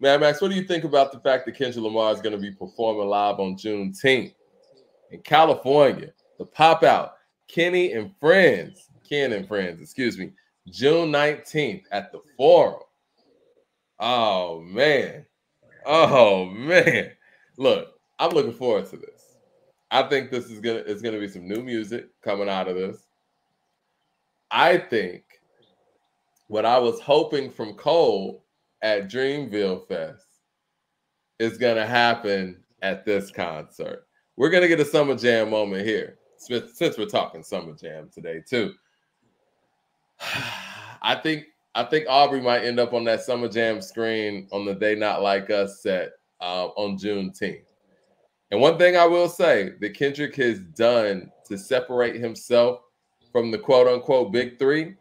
Mad Max, what do you think about the fact that Kendrick Lamar is going to be performing live on Juneteenth in California? The pop out, Ken and Friends, excuse me, June 19th at the Forum. Oh man. Oh man. Look, I'm looking forward to this. I think this is gonna be some new music coming out of this. I think what I was hoping from Cole at Dreamville Fest is gonna happen at this concert. We're gonna get a Summer Jam moment here, since we're talking Summer Jam today too. I think Aubrey might end up on that Summer Jam screen on the They Not Like Us set on Juneteenth. And one thing I will say that Kendrick has done to separate himself from the quote unquote big three,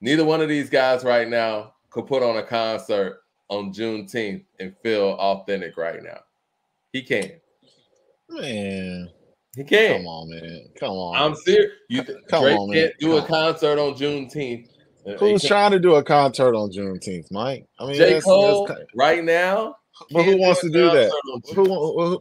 neither one of these guys right now could put on a concert on Juneteenth and feel authentic right now. He can. Man. He can. Come on, man. Come on. I'm serious. Drake on, can't do a concert on Juneteenth. Who's trying to do a concert on Juneteenth, Mike? I mean, J. Cole right now. But who wants to do that?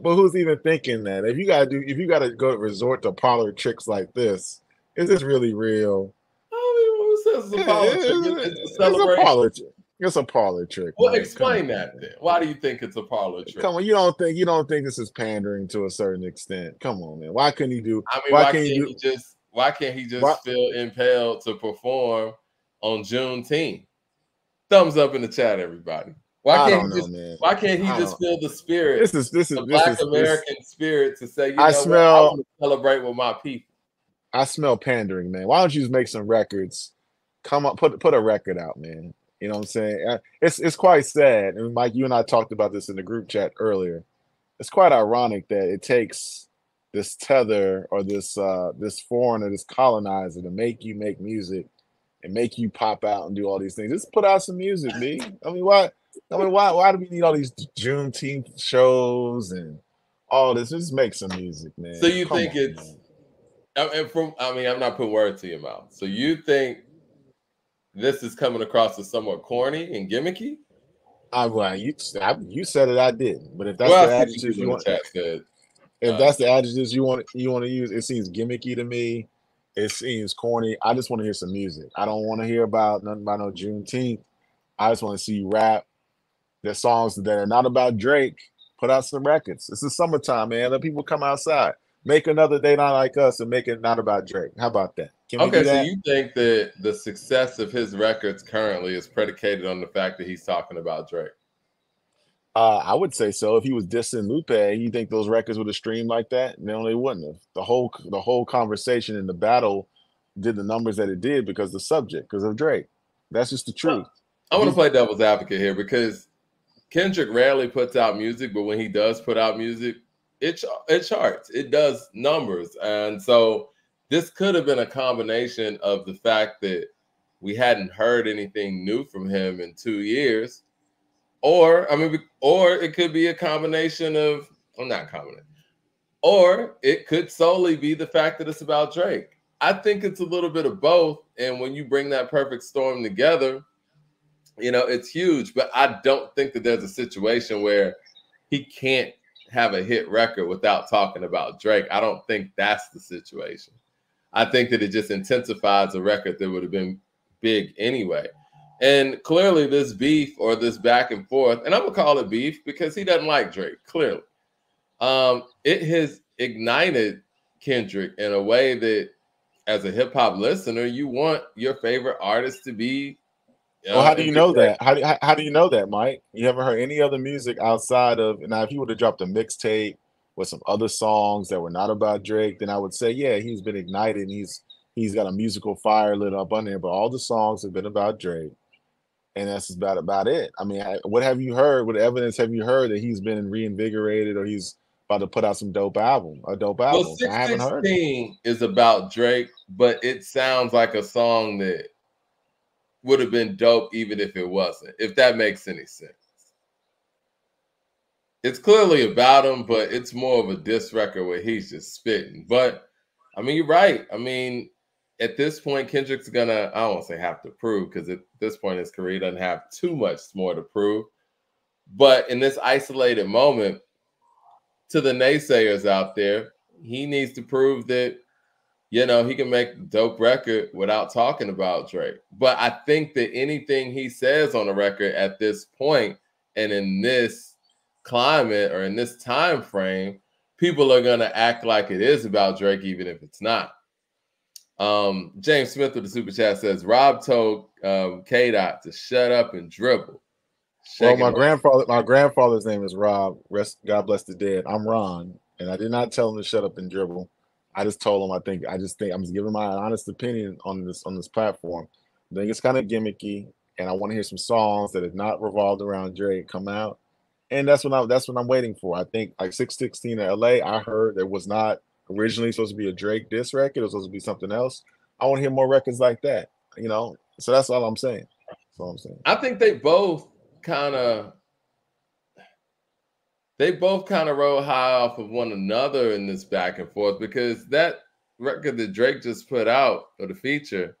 But who's even thinking that? If you gotta go resort to parlor tricks like this, is this really real? Who says it's a parlor trick? It's a parlor trick. It's a parlor trick. Well, explain that then. Why do you think it's a parlor trick? Come on, you don't think this is pandering to a certain extent? Come on, man. Why couldn't he do? I mean, why can't he just feel impelled to perform on Juneteenth? Thumbs up in the chat, everybody. Why can't he just feel the spirit? This is Black American spirit to say, I want to celebrate with my people. I smell pandering, man. Why don't you just make some records? Come on, put a record out, man. You know what I'm saying? It's quite sad. And Mike, you and I talked about this in the group chat earlier. It's quite ironic that it takes this tether or this foreigner, this colonizer to make you make music and make you pop out and do all these things. Just put out some music, B. I mean, why do we need all these Juneteenth shows and all this? Just make some music, man. So you think it's I'm not putting words to your mouth. So you think this is coming across as somewhat corny and gimmicky? Well, you said it, I didn't. But if that's the adjectives you want, if that's the adjectives you want to use, it seems gimmicky to me. It seems corny. I just want to hear some music. I don't want to hear about nothing about no Juneteenth. I just want to see you rap. There's songs that are not about Drake. Put out some records. It's the summertime, man. Let people come outside. Make another Day Not Like Us and make it not about Drake. How about that? Okay, so you think that the success of his records currently is predicated on the fact that he's talking about Drake? I would say so. If he was dissing Lupe, you think those records would have streamed like that? No, they wouldn't have. The whole conversation in the battle did the numbers that it did because the subject, because of Drake. That's just the truth. I want to play devil's advocate here because Kendrick rarely puts out music, but when he does put out music, it charts. It does numbers. And so this could have been a combination of the fact that we hadn't heard anything new from him in 2 years. Or it could be a combination of, or it could solely be the fact that it's about Drake. I think it's a little bit of both. And when you bring that perfect storm together, it's huge. But I don't think that there's a situation where he can't have a hit record without talking about Drake. I don't think that's the situation. I think that it just intensifies a record that would have been big anyway. And clearly this beef or this back and forth, and I'm going to call it beef because he doesn't like Drake, clearly. It has ignited Kendrick in a way that as a hip hop listener, you want your favorite artist to be. Well, how do you know that? How do you know that, Mike? You haven't heard any other music outside of, now if he would have dropped a mixtape with some other songs that were not about Drake, then I would say, yeah, he's been ignited and he's got a musical fire lit up on there, but all the songs have been about Drake. And that's about it. I mean, what have you heard? What evidence have you heard that he's been reinvigorated or he's about to put out some dope album? Well, 616 is about Drake, but it sounds like a song that would have been dope even if it wasn't, if that makes any sense. It's clearly about him, but it's more of a diss record where he's just spitting. But, I mean, you're right. I mean, at this point, Kendrick's gonna, I don't want to say have to prove, because at this point in his career, he doesn't have too much more to prove. But in this isolated moment, to the naysayers out there, he needs to prove that, you know, he can make a dope record without talking about Drake. But I think that anything he says on the record at this point and in this climate or in this time frame, people are going to act like it is about Drake, even if it's not. James Smith with the super chat says Rob told K-Dot to shut up and dribble. Well, my grandfather's name is Rob. God bless the dead. I'm Ron, and I did not tell him to shut up and dribble. I just told him I just think I'm just giving my honest opinion on this platform. I think it's kind of gimmicky, and I want to hear some songs that is not revolved around Drake come out, and that's what I'm waiting for. I think like 616 in LA, I heard there was not originally supposed to be a Drake diss record. It was supposed to be something else. I want to hear more records like that, you know. So that's all I'm saying. That's all I'm saying. I think they both kind of rode high off of one another in this back and forth, because that record that Drake just put out, or the feature,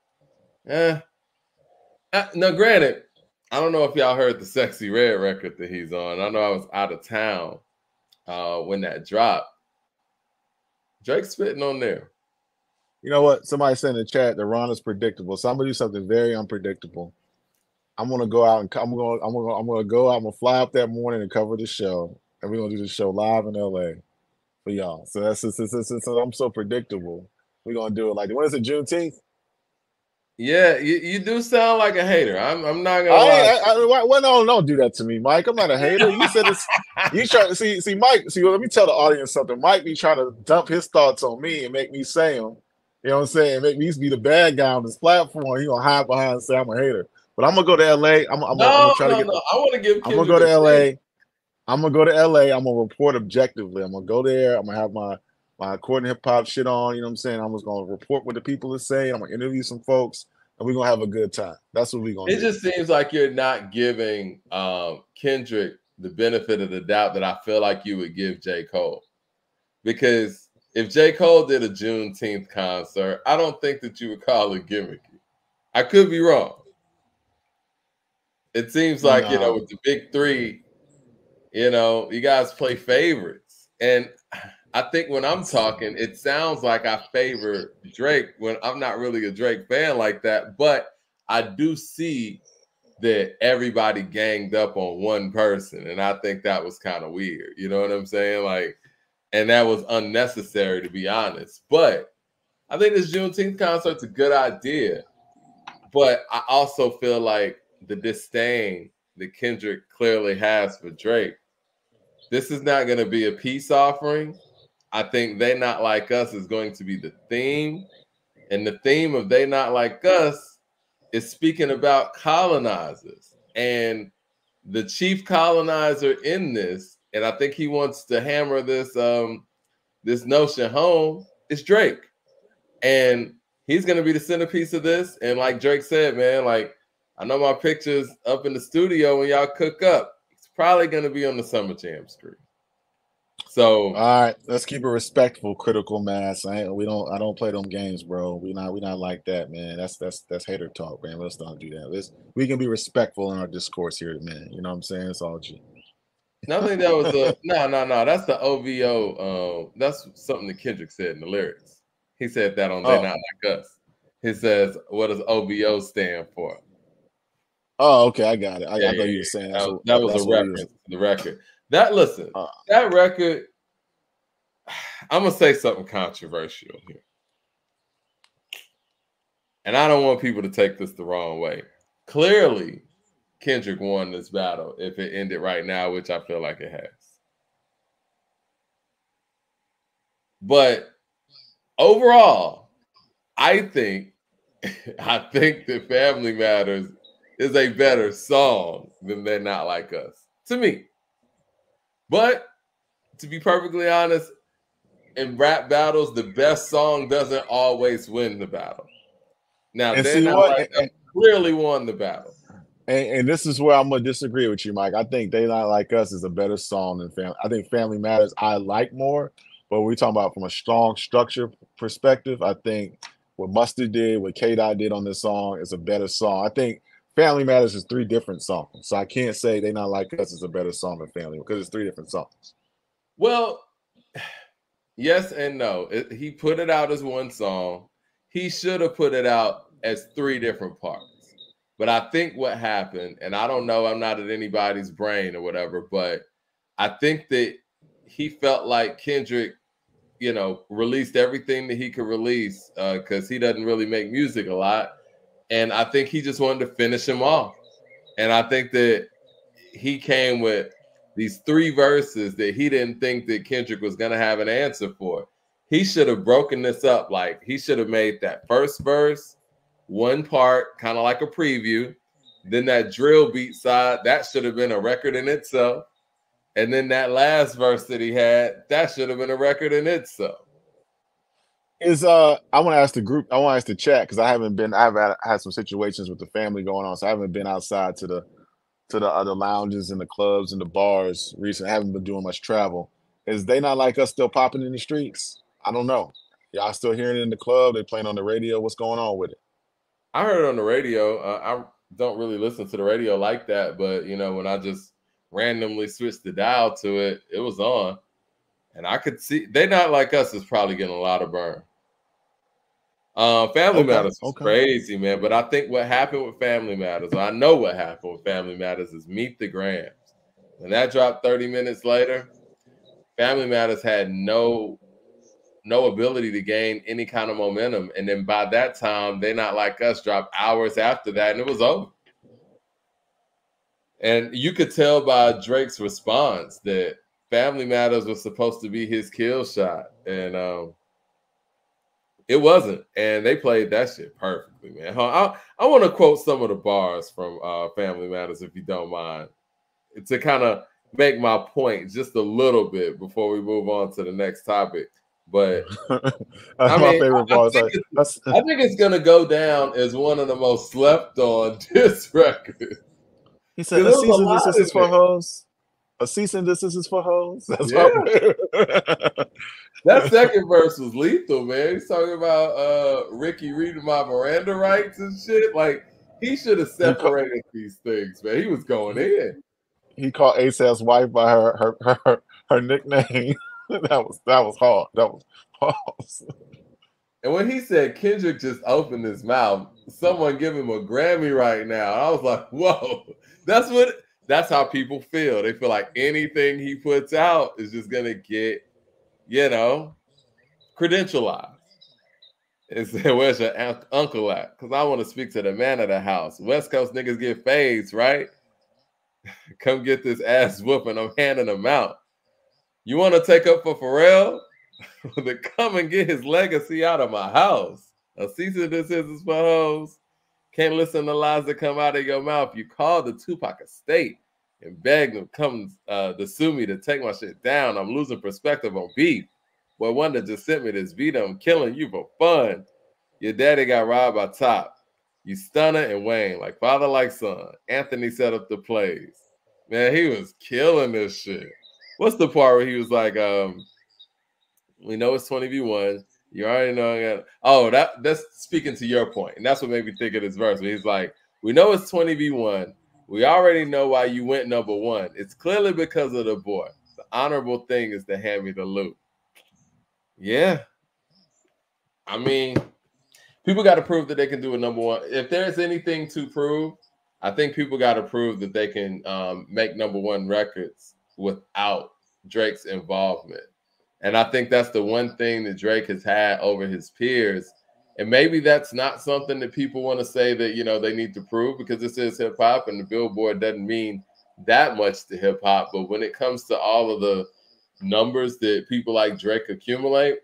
now granted, I don't know if y'all heard the Sexy Red record that he's on. I know I was out of town when that dropped. Drake's spitting on there. You know what? Somebody said in the chat that Ron is predictable. So I'm gonna do something very unpredictable. I'm gonna go out and I'm gonna fly up that morning and cover the show, and we're gonna do the show live in LA for y'all. So that's I'm so predictable. We're gonna do it like, when is it, Juneteenth? Yeah, you do sound like a hater. I'm not gonna lie. Don't do that to me, Mike. I'm not a hater. You said this. You try to see Mike. See, let me tell the audience something. Mike be trying to dump his thoughts on me and make me say them. You know what I'm saying? Make me be the bad guy on this platform. He gonna hide behind and say I'm a hater. But I'm gonna go to LA. I'm gonna try to get. I want to give. I'm gonna go to LA. I'm gonna go to LA. I'm gonna report objectively. I'm gonna go there. I'm gonna have my Court and Hip Hop shit on. You know what I'm saying? I'm just gonna report what the people are saying. I'm gonna interview some folks, and we're gonna have a good time. That's what we're gonna do. It just seems like you're not giving Kendrick the benefit of the doubt that I feel like you would give J. Cole. Because if J. Cole did a Juneteenth concert, I don't think that you would call it gimmicky. I could be wrong. It seems like, you know, with the big three, you know, you guys play favorites. And I think when I'm talking, it sounds like I favor Drake when I'm not really a Drake fan like that. But I do see that everybody ganged up on one person. And I think that was kind of weird. You know what I'm saying? Like, and that was unnecessary, to be honest. But I think this Juneteenth concert's a good idea. But I also feel like the disdain that Kendrick clearly has for Drake, this is not going to be a peace offering. I think They Not Like Us is going to be the theme. And the theme of They Not Like Us is speaking about colonizers. And the chief colonizer in this, and I think he wants to hammer this this notion home, is Drake. And he's going to be the centerpiece of this. And like Drake said, man, like, I know my picture's up in the studio when y'all cook up. It's probably going to be on the Summer Jam screen. So, all right, let's keep it respectful, critical mass. I don't play them games, bro. We not like that, man. That's hater talk, man. Let's not do that. We can be respectful in our discourse here, man. You know what I'm saying? It's all G. I think that was no. That's the OVO. That's something that Kendrick said in the lyrics. He said that on They Not Like Us. He says, "What does OVO stand for?" Oh, okay, I got it. I thought you were saying that was a reference to the record. That record. I'm gonna say something controversial here, and I don't want people to take this the wrong way. Clearly, Kendrick won this battle if it ended right now, which I feel like it has. But overall, I think that Family Matters is a better song than They're Not Like Us, to me. But to be perfectly honest, in rap battles, the best song doesn't always win the battle. Now, They're Not Like Us clearly won the battle. And this is where I'm going to disagree with you, Mike. I think They Not Like Us is a better song than Family. I think Family Matters I like more, but we're talking about from a strong structure perspective. I think what Mustard did, what K-Dot did on this song is a better song. I think Family Matters is 3 different songs, so I can't say They Not Like Us is a better song than Family because it's 3 different songs. Well, yes and no. He put it out as one song. He should have put it out as 3 different parts. But I think what happened, and I don't know, I'm not in anybody's brain or whatever, but I think that he felt like Kendrick, released everything that he could release because he doesn't really make music a lot. And I think he just wanted to finish him off. And I think that he came with these 3 verses that he didn't think that Kendrick was going to have an answer for. He should have broken this up. Like, he should have made that first verse one part, kind of like a preview. Then that drill beat side, that should have been a record in itself. And then that last verse that he had, that should have been a record in itself. I want to ask the group, I want to ask the chat, because I've had some situations with the family going on, so I haven't been outside to the other lounges and the clubs and the bars recently. I haven't been doing much travel. Is They Not Like Us still popping in the streets? I don't know. Y'all still hearing it in the club? They playing on the radio? What's going on with it? I heard it on the radio. I don't really listen to the radio like that, but when I just randomly switched the dial to it, it was on. And I could see They Not Like Us is probably getting a lot of burn. Family Matters is crazy, man. But I think what happened with Family Matters, I know what happened with Family Matters is Meet the Grams. When that dropped 30 minutes later, Family Matters had no ability to gain any kind of momentum. And then by that time, They Not Like Us dropped hours after that, and it was over. And you could tell by Drake's response that Family Matters was supposed to be his kill shot. And it wasn't. And they played that shit perfectly, man. I want to quote some of the bars from Family Matters, if you don't mind, to kind of make my point just a little bit before we move on to the next topic. But my favorite part. I think it's going to go down as one of the most slept on diss records. He said, a cease and desist is for hoes. A cease and desist is for hoes. That's That second verse was lethal, man. He's talking about Ricky reading my Miranda rights and shit. Like, he should have separated these things, man. He was going in. He called ASAP's wife by her nickname. That was hard. That was pause. And when he said Kendrick just opened his mouth, someone give him a Grammy right now. I was like, whoa, that's how people feel. They feel like anything he puts out is just gonna get, credentialized. And said, where's your uncle at? Because I want to speak to the man of the house. West Coast niggas get fades, right? Come get this ass whooping. I'm handing them out. You want to take up for Pharrell? Then come and get his legacy out of my house. A cease and desist is for hoes. Can't listen to lies that come out of your mouth. You called the Tupac estate and begged them come to sue me to take my shit down. I'm losing perspective on beef. Boy, one that just sent me this beat, I'm killing you for fun. Your daddy got robbed by Top. You Stunner and Wayne, like father, like son. Anthony set up the plays. Man, he was killing this shit. What's the part where he was like, we know it's 20v1. You already know. Oh, that's speaking to your point. And that's what made me think of this verse. He's like, we know it's 20v1. We already know why you went number 1. It's clearly because of the boy. The honorable thing is to hand me the loot. Yeah. I mean, people got to prove that they can do a number 1. If there's anything to prove, I think people got to prove that they can make number 1 records without Drake's involvement. And I think that's the one thing that Drake has had over his peers. And maybe that's not something that people want to say that, they need to prove, because this is hip hop and the Billboard doesn't mean that much to hip hop. But when it comes to all of the numbers that people like Drake accumulate,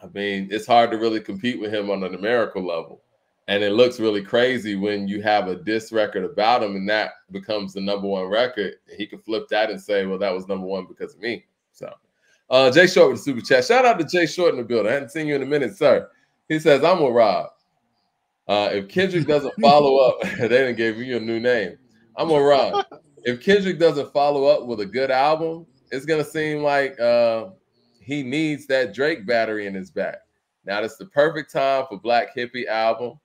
I mean, it's hard to really compete with him on a numerical level. And it looks really crazy when you have a diss record about him and that becomes the number 1 record. He could flip that and say, well, that was number 1 because of me. So Jay Short with the super chat. Shout out to Jay Short in the building. I hadn't seen you in a minute, sir. He says, I'm with Rob. If Kendrick doesn't follow up, they didn't give you a new name. I'm with Rob. If Kendrick doesn't follow up with a good album, it's going to seem like he needs that Drake battery in his back. Now, it's the perfect time for Black Hippie album.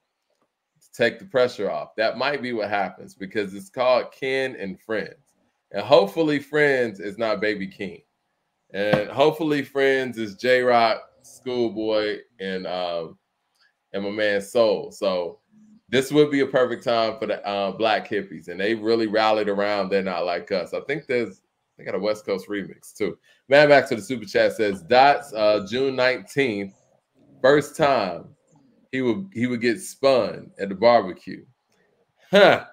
It's take the pressure off. That might be what happens because it's called Ken and Friends. And hopefully Friends is not Baby King. And hopefully Friends is J-Rock, Schoolboy, and my man Soul. So this would be a perfect time for the Black Hippies. And they really rallied around They're Not Like Us. I think they got a West Coast remix too. Mad Max to the super chat says Dots June 19th, first time he would get spun at the barbecue. Huh.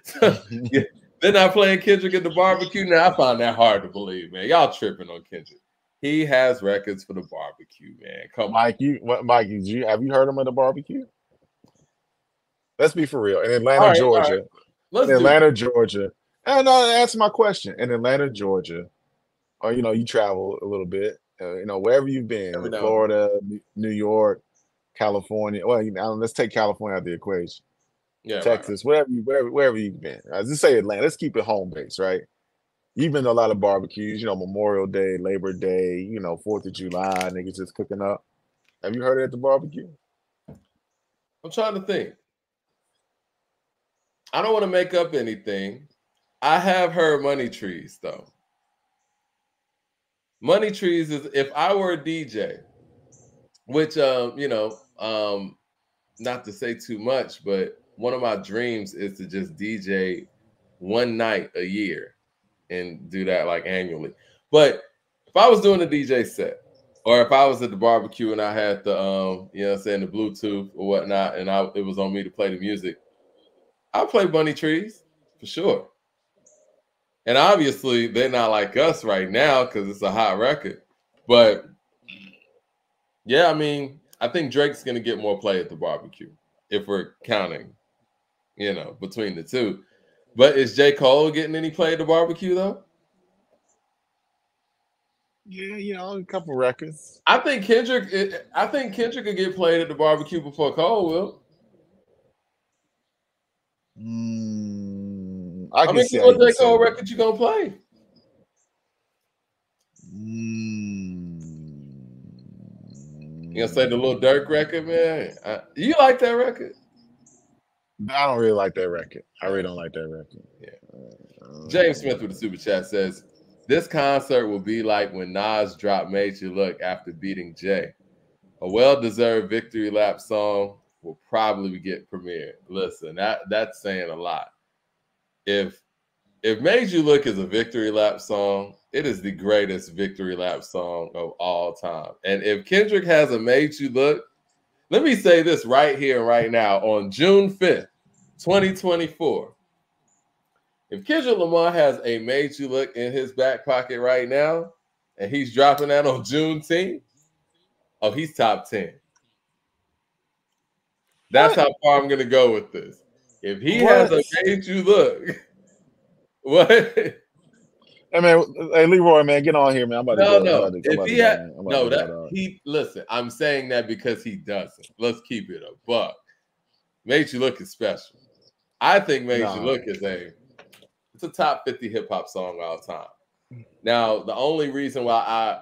So, yeah, they're not playing Kendrick at the barbecue. Now I find that hard to believe, man. Y'all tripping on Kendrick. He has records for the barbecue, man. Come on. Mike, have you heard him at the barbecue? Let's be for real. In Atlanta, Georgia. In Atlanta, Georgia. And answer my question. In Atlanta, Georgia, or you travel a little bit, wherever you've been, Florida, New York, California. Well, let's take California out of the equation. Yeah, Texas, right. wherever you've been. I just say Atlanta. Let's keep it home base, right? You've been to a lot of barbecues, Memorial Day, Labor Day, 4th of July, niggas just cooking up. Have you heard it at the barbecue? I'm trying to think. I don't want to make up anything. I have heard Money Trees, though. Money Trees is, if I were a DJ, which, not to say too much, but one of my dreams is to just DJ one night a year and do that like annually. But if I was doing a DJ set, or if I was at the barbecue and I had the, the Bluetooth or whatnot, and it was on me to play the music, I'll play Money Trees for sure. And obviously, They're Not Like Us right now because it's a hot record. But yeah, I mean, I think Drake's going to get more play at the barbecue if we're counting, between the two. But is J. Cole getting any play at the barbecue, though? Yeah, a couple records. I think Kendrick could get played at the barbecue before Cole will. I can see what J. Cole record you gonna play? You gonna say the Lil Durk record, man? You like that record? I don't really like that record. I really don't like that record. Yeah. James Smith with the super chat says, this concert will be like when Nas dropped Made You Look after beating Jay. A well-deserved victory lap song will probably get premiered. Listen, that's saying a lot. If Made You Look is a victory lap song, it is the greatest victory lap song of all time. And if Kendrick has a Made You Look, let me say this right here, right now, on June 5th, 2024. If Kendrick Lamar has a Made You Look in his back pocket right now, and he's dropping that on Juneteenth, oh, he's top 10. That's how far I'm going to go with this. If he has a Made You Look, what? Hey, man, Leroy, man, get on here, man. I'm about to go. Listen, I'm saying that because he doesn't. Let's keep it a buck. Made You Look is special. I think Made You Look is it's a top 50 hip hop song all time. Now, the only reason why I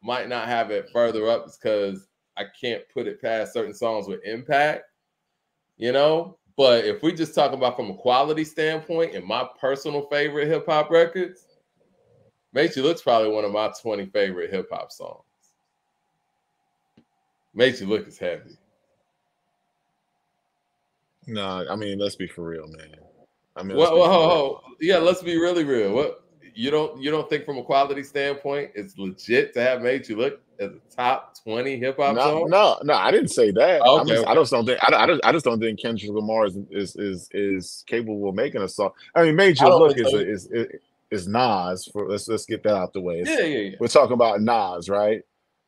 might not have it further up is because I can't put it past certain songs with impact, But if we just talk about from a quality standpoint and my personal favorite hip hop records, Made You Look's probably one of my 20 favorite hip hop songs. Made You Look is heavy. No, I mean, let's be for real, man. Let's be really real. What you don't think from a quality standpoint it's legit to have Made You Look as a top 20 hip hop song? No, I didn't say that. Okay. I just don't think I just don't think Kendrick Lamar is capable of making a song. I mean, Made You Look is Nas. Let's get that out the way. Yeah. We're talking about Nas, right?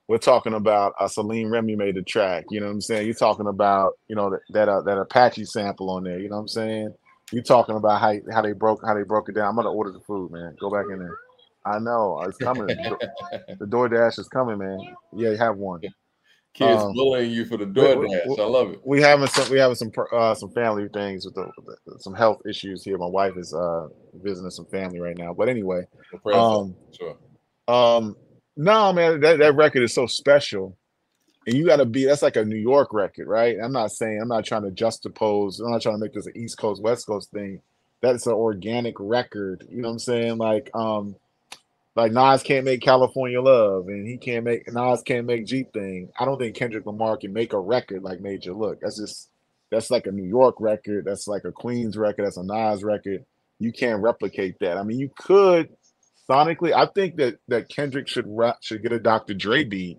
We're talking about Salim Remy made the track. You know what I'm saying? You're talking about that Apache sample on there. You know what I'm saying? You're talking about how they broke it down. I'm gonna order the food, man. Go back in there. I know it's coming. The DoorDash is coming, man. Yeah, you have one. Kids bullying you for the DoorDash. I love it. We having some family things with some health issues here. My wife is visiting some family right now. But anyway, sure. No, man, that record is so special And you got to be, that's like a New York record, right? I'm not trying to juxtapose, I'm not trying to make this an East Coast, West Coast thing. That's an organic record. You know what I'm saying? Like Nas can't make California Love, and Nas can't make G Thing. I don't think Kendrick Lamar can make a record like Made You Look. That's like a New York record. That's like a Queens record. That's a Nas record. You can't replicate that. I mean, you could sonically. I think that Kendrick should get a Dr. Dre beat.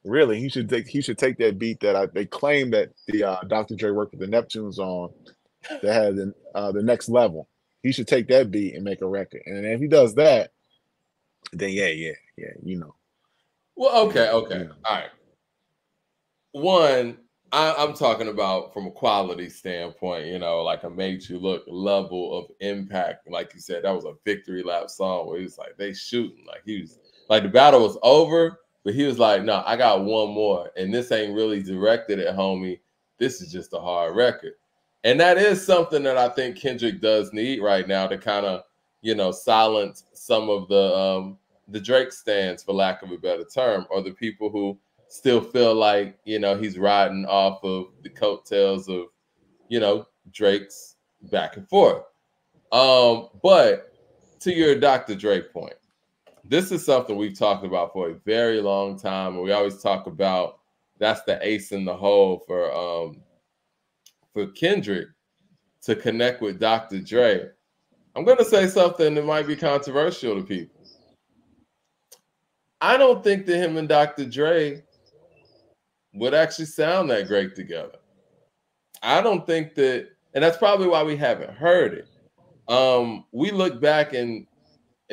Really, he should take that beat that they claim that the Dr. Dre worked with the Neptunes on, that had the next level. He should take that beat and make a record. And if he does that, then yeah, you know. Well, okay. All right. One, I'm talking about from a quality standpoint, you know, like a Made You Look level of impact. Like you said, that was a victory lap song where he was like, they shooting. Like he was like the battle was over, but he was like, no, I got one more. And this ain't really directed at homie. This is just a hard record. And that is something that I think Kendrick does need right now to kind of, you know, silence some of the Drake stands, for lack of a better term, or the people who still feel like, you know, he's riding off of the coattails of, you know, Drake's back and forth. But to your Dr. Dre point, this is something we've talked about for a very long time, and we always talk about that's the ace in the hole for Kendrick to connect with Dr. Dre. I'm going to say something that might be controversial to people. I don't think that him and Dr. Dre would actually sound that great together. I don't think that, and that's probably why we haven't heard it. We look back and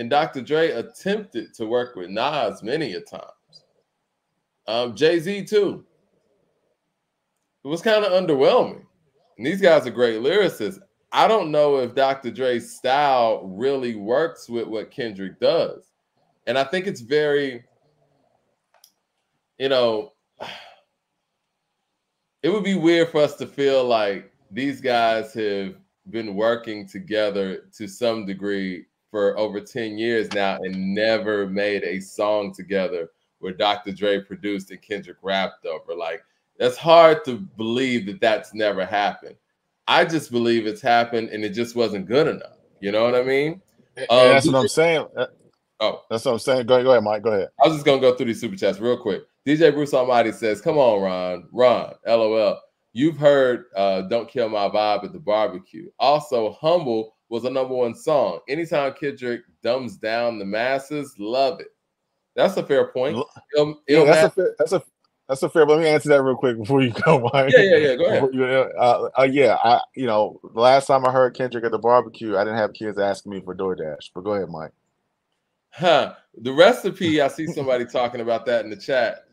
Dr. Dre attempted to work with Nas many a times. Jay-Z too. It was kind of underwhelming. And these guys are great lyricists. I don't know if Dr. Dre's style really works with what Kendrick does. And I think it's very, you know, it would be weird for us to feel like these guys have been working together to some degree for over 10 years now and never made a song together where Dr. Dre produced and Kendrick rapped over. Like, that's hard to believe that that's never happened. I just believe it's happened and it just wasn't good enough. You know what I mean? And that's what I'm saying. Oh, that's what I'm saying. Go ahead, Mike. Go ahead. I was just gonna go through these super chats real quick. DJ Bruce Almighty says, "Come on, Ron, LOL. You've heard Don't Kill My Vibe at the barbecue. Also, Humble was a #1 song. Anytime Kendrick dumbs down the masses, love it." That's a fair point. That's a fair. Let me answer that real quick before you go, Mike. Yeah. Go ahead. The last time I heard Kendrick at the barbecue, I didn't have kids asking me for DoorDash. But go ahead, Mike. The recipe, I see somebody talking about that in the chat.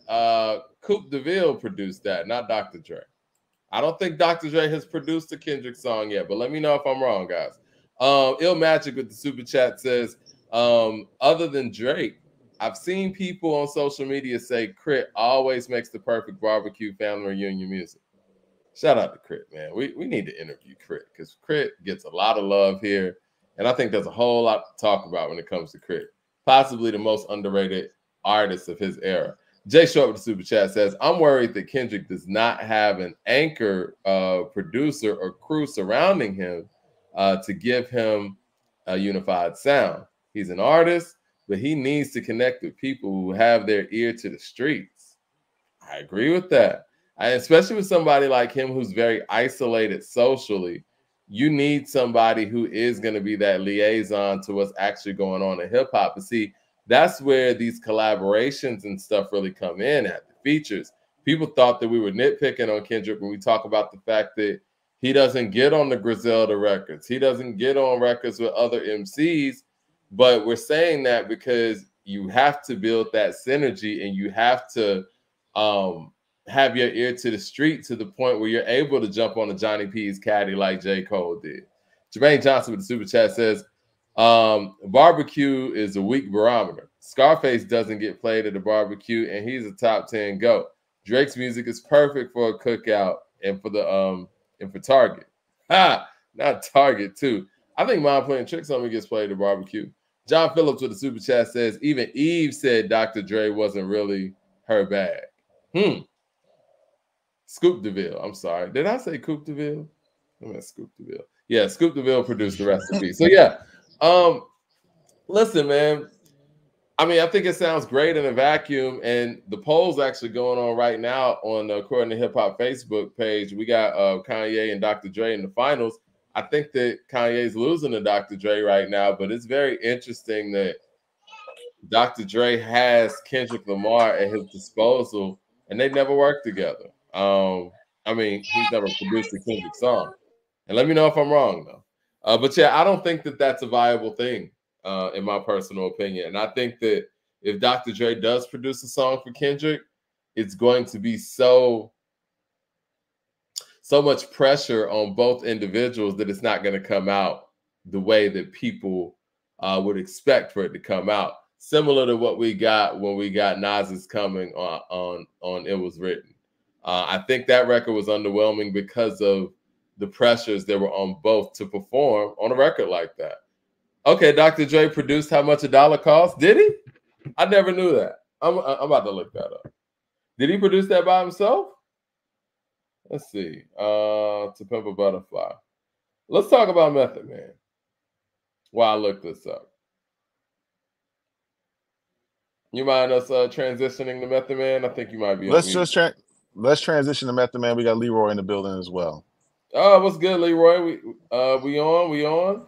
Coupe DeVille produced that, not Dr. Dre. I don't think Dr. Dre has produced a Kendrick song yet, but let me know if I'm wrong, guys. Ill Magic with the super chat says, other than Drake, I've seen people on social media say Crit always makes the perfect barbecue family reunion music. Shout out to Crit, man. We need to interview Crit because Crit gets a lot of love here, and I think there's a whole lot to talk about when it comes to Crit. Possibly the most underrated artist of his era. Jay Short with the super chat says, I'm worried that Kendrick does not have an anchor producer or crew surrounding him to give him a unified sound. He's an artist, but he needs to connect with people who have their ear to the streets. I agree with that. Especially with somebody like him who's very isolated socially. You need somebody who is going to be that liaison to what's actually going on in hip hop. But see, that's where these collaborations and stuff really come in at the features. People thought that we were nitpicking on Kendrick when we talk about the fact that he doesn't get on the Griselda records. He doesn't get on records with other MCs. But we're saying that because you have to build that synergy and you have to have your ear to the street to the point where you're able to jump on a Johnny P's caddy like J. Cole did. Jermaine Johnson with the super chat says, barbecue is a weak barometer. Scarface doesn't get played at the barbecue, and he's a top 10 GOAT. Drake's music is perfect for a cookout and for the and for Target. Not Target too. I think Mind Playing Tricks on Me gets played at the barbecue. John Phillips with the super chat says, even Eve said Dr. Dre wasn't really her bag. Scoop DeVille. I'm sorry. Did I say Coop DeVille? I meant Scoop DeVille. Yeah, Scoop DeVille produced the recipe. So yeah. Listen, man. I mean, I think it sounds great in a vacuum, and the poll's actually going on right now on according to Hip Hop Facebook page. We got Kanye and Dr. Dre in the finals. I think that Kanye's losing to Dr. Dre right now, but it's very interesting that Dr. Dre has Kendrick Lamar at his disposal, and they never worked together. I mean, he's never produced a Kendrick song. And let me know if I'm wrong, though. But yeah, I don't think that that's a viable thing. In my personal opinion. And I think that if Dr. Dre does produce a song for Kendrick, it's going to be so much pressure on both individuals that it's not going to come out the way that people would expect for it to come out. Similar to what we got when we got Nas's Coming on It Was Written. I think that record was underwhelming because of the pressures that were on both to perform on a record like that. Okay, Dr. Dre produced How Much a Dollar Costs. Did he? I never knew that. I'm about to look that up. Did he produce that by himself? Let's see. To Pimp a Butterfly. Let's talk about Method Man while I look this up. You mind us transitioning to Method Man? I think you might be. Let's transition to Method Man. We got Leroy in the building as well. Oh, what's good, Leroy? We on?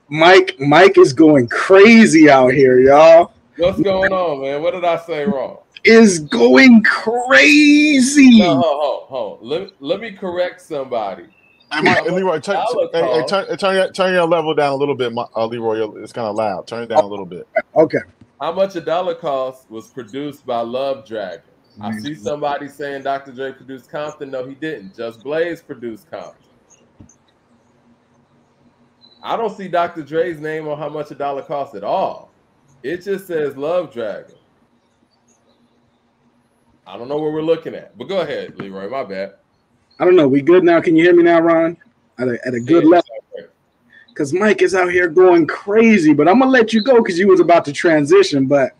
Mike is going crazy out here, y'all. What's going on, man? What did I say wrong? Is going crazy. No, hold on. Let me correct somebody. Leroy, turn your level down a little bit, Leroy. It's kind of loud. Turn it down a little bit. Okay. How Much a Dollar Costs was produced by Love Dragon. I see somebody saying Dr. Dre produced Compton. No, he didn't. Just Blaze produced Compton. I don't see Dr. Dre's name on How Much a Dollar Costs at all. It just says Love Dragon. I don't know what we're looking at, but go ahead, Leroy. My bad. I don't know. We good now? Can you hear me now, Ron? At a good level. Because Mike is out here going crazy, but I'm going to let you go because you was about to transition. But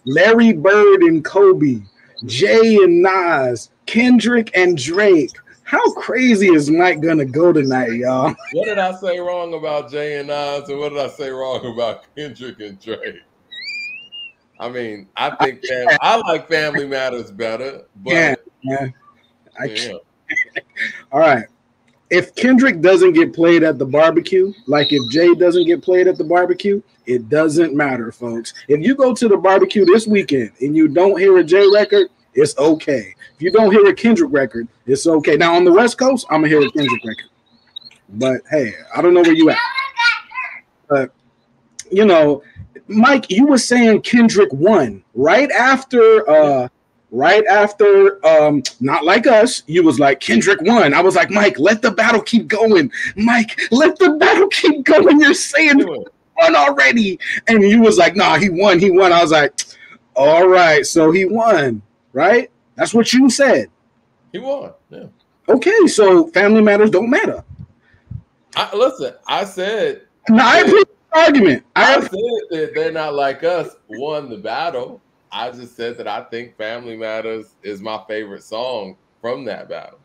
Larry Bird and Kobe, Jay and Nas, Kendrick and Drake. How crazy is Mike gonna go tonight, y'all? What did I say wrong about Jay and Nas, and what did I say wrong about Kendrick and Drake? I mean, I think I like Family Matters better, but yeah. All right. If Kendrick doesn't get played at the barbecue, like if Jay doesn't get played at the barbecue, it doesn't matter, folks. If you go to the barbecue this weekend and you don't hear a Jay record, it's okay. If you don't hear a Kendrick record, it's okay. Now, on the West Coast, I'm going to hear a Kendrick record. But, hey, I don't know where you at. But, you know, Mike, you were saying Kendrick won right after Not Like Us. You was like, Kendrick won. I was like, Mike, let the battle keep going. Mike, let the battle keep going. You're saying he won already. And you was like, nah, he won. I was like, all right, so he won, right? That's what you said. He won, yeah. Okay, so Family Matters don't matter. I said. No, I appreciate the argument. I said that They're Not Like Us won the battle. I just said that I think Family Matters is my favorite song from that battle.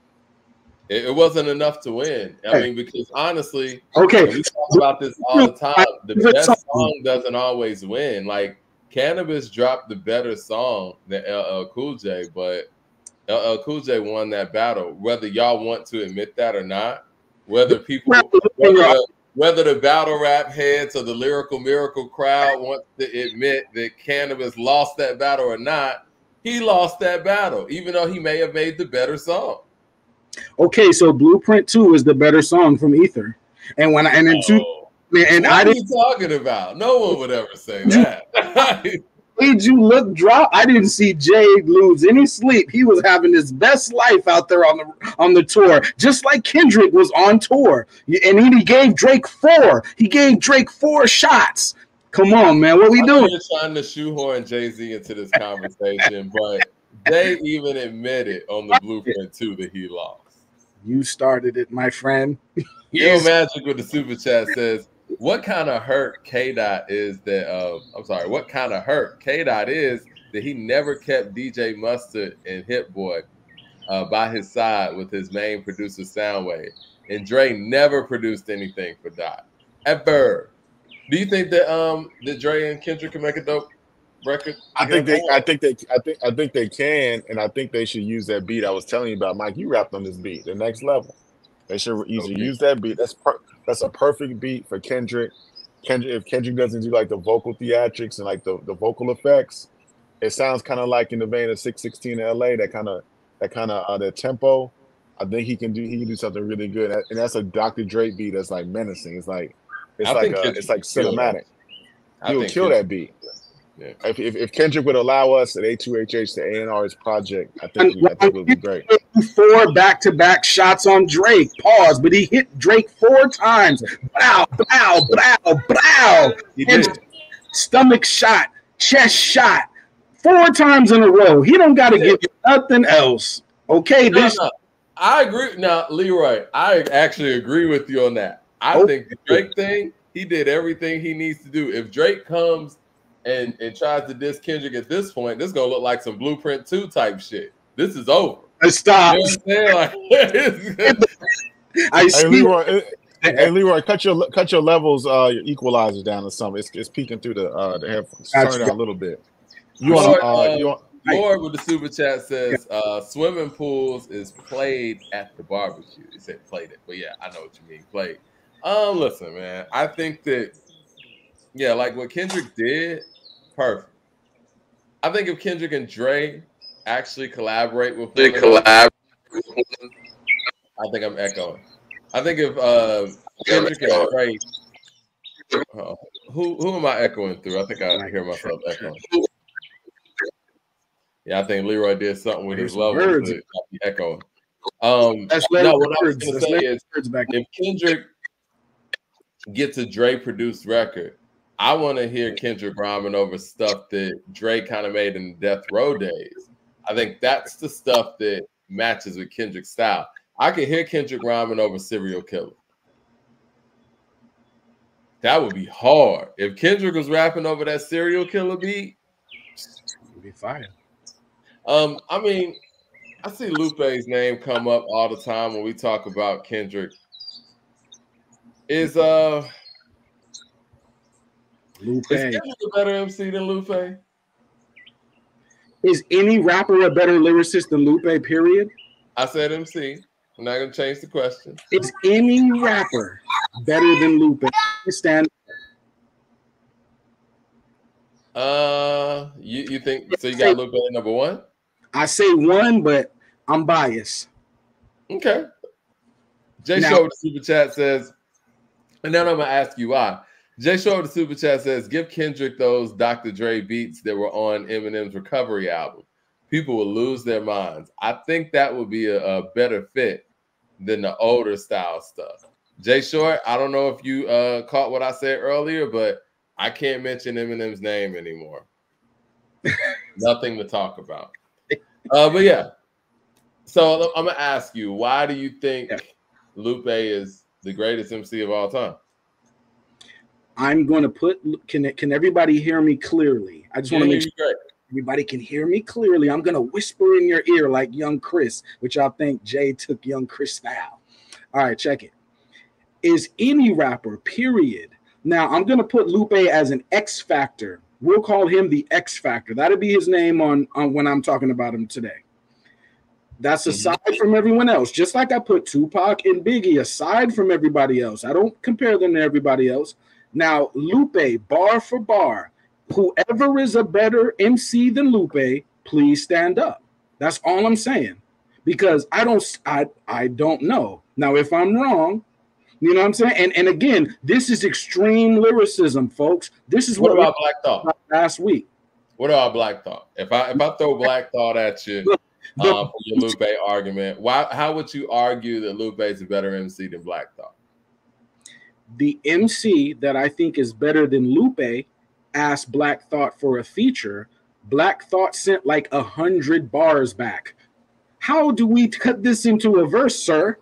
It wasn't enough to win. I mean, because honestly, we talk about this all the time. The best song doesn't always win. Like, Cannabis dropped the better song than LL Cool J, but LL Cool J won that battle. Whether y'all want to admit that or not, whether the battle rap heads or the lyrical miracle crowd wants to admit that Cannabis lost that battle or not, he lost that battle, even though he may have made the better song. Okay, so Blueprint 2 is the better song from Ether. And what are you talking about? No one would ever say that. Made you look drop. I didn't see Jay lose any sleep. He was having his best life out there on the tour, just like Kendrick was on tour. And he gave Drake 4. He gave Drake 4 shots. Come on, man. What we doing? You're trying to shoehorn Jay-Z into this conversation, but they even admitted on the Blueprint 2 that he lost. You started it, my friend. Yo, Magic with the super chat says, what kind of hurt K-Dot is that what kind of hurt K-Dot is that he never kept DJ Mustard and Hit Boy? by his side with his main producer Soundwave. And Dre never produced anything for Dot. Ever. Do you think that Dre and Kendrick can make a dope record? I think they can, and I think they should use that beat I was telling you about. Mike, you rapped on this beat, the next level. They should use that beat. That's a perfect beat for Kendrick. If Kendrick doesn't do like the vocal theatrics and like the vocal effects, it sounds kind of like in the vein of 616 LA, that kind of that tempo. I think he can do something really good. And that's a Dr. Dre beat that's like menacing. It's like cinematic. He would kill that beat. Yeah. If Kendrick would allow us at A2HH to A&R his project, I think it would be great. 4 back-to-back shots on Drake. Pause, but he hit Drake 4 times. Blow, blow, blow, blow. He did. Stomach shot, chest shot, 4 times in a row. He don't got to give you nothing else. Okay, No. I agree. Now, Leroy, I actually agree with you on that. I think the Drake thing, he did everything he needs to do. If Drake comes and tries to diss Kendrick at this point, this is gonna look like some Blueprint 2 type shit. This is over. Stop. You know what I'm saying? Leroy, cut your levels, your equalizer down or something. It's peeking through the headphones. Turn it down a little bit. Lord with the super chat says swimming pools is played at the barbecue. He said played it, but yeah, I know what you mean. Played. Listen, man, I think that like what Kendrick did, perfect. I think if Kendrick and Dre actually collaborate with one another, I think I'm echoing. I think if Kendrick and Dre, who am I echoing through? I think I hear myself echoing. Yeah, I think Leroy did something with his levels to be echoing. What I was going to say is, if Kendrick gets a Dre produced record, I want to hear Kendrick rhyming over stuff that Dre kind of made in the Death Row days. I think that's the stuff that matches with Kendrick's style. I could hear Kendrick rhyming over Serial Killer. That would be hard. If Kendrick was rapping over that Serial Killer beat, it would be fire. I mean, I see Lupe's name come up all the time when we talk about Kendrick. Is Kendrick a better MC than Lupe? Is any rapper a better lyricist than Lupe, period? I said MC. I'm not going to change the question. Is any rapper better than Lupe? Stand. You think so? You got Lupe at number 1? I say 1, but I'm biased. Okay. Jay Shaw with the super chat says, and then I'm gonna ask you why. Jay Shaw with the super chat says, give Kendrick those Dr. Dre beats that were on Eminem's Recovery album. People will lose their minds. I think that would be a better fit than the older style stuff. Jay Short, I don't know if you caught what I said earlier, but I can't mention Eminem's name anymore. Nothing to talk about. But yeah. So I'm gonna ask you, why do you think Lupe is the greatest MC of all time? I'm going to put. Can everybody hear me clearly? I just want to make sure everybody can hear me clearly. I'm going to whisper in your ear like Young Chris, which I think Jay took Young Chris style. All right, check it. Is any rapper, period. Now, I'm going to put Lupe as an X Factor. We'll call him the X Factor. That'll be his name on when I'm talking about him today. That's aside from everyone else. Just like I put Tupac and Biggie aside from everybody else. I don't compare them to everybody else. Now, Lupe, bar for bar, whoever is a better MC than Lupe, please stand up. That's all I'm saying. Because I don't know. Now, if I'm wrong, you know what I'm saying? And again, this is extreme lyricism, folks. This is what about Black Thought last week. What about Black Thought? If I throw Black Thought at you for your Lupe argument, how would you argue that Lupe is a better MC than Black Thought? The MC that I think is better than Lupe asked Black Thought for a feature. Black Thought sent like 100 bars back. How do we cut this into a verse, sir?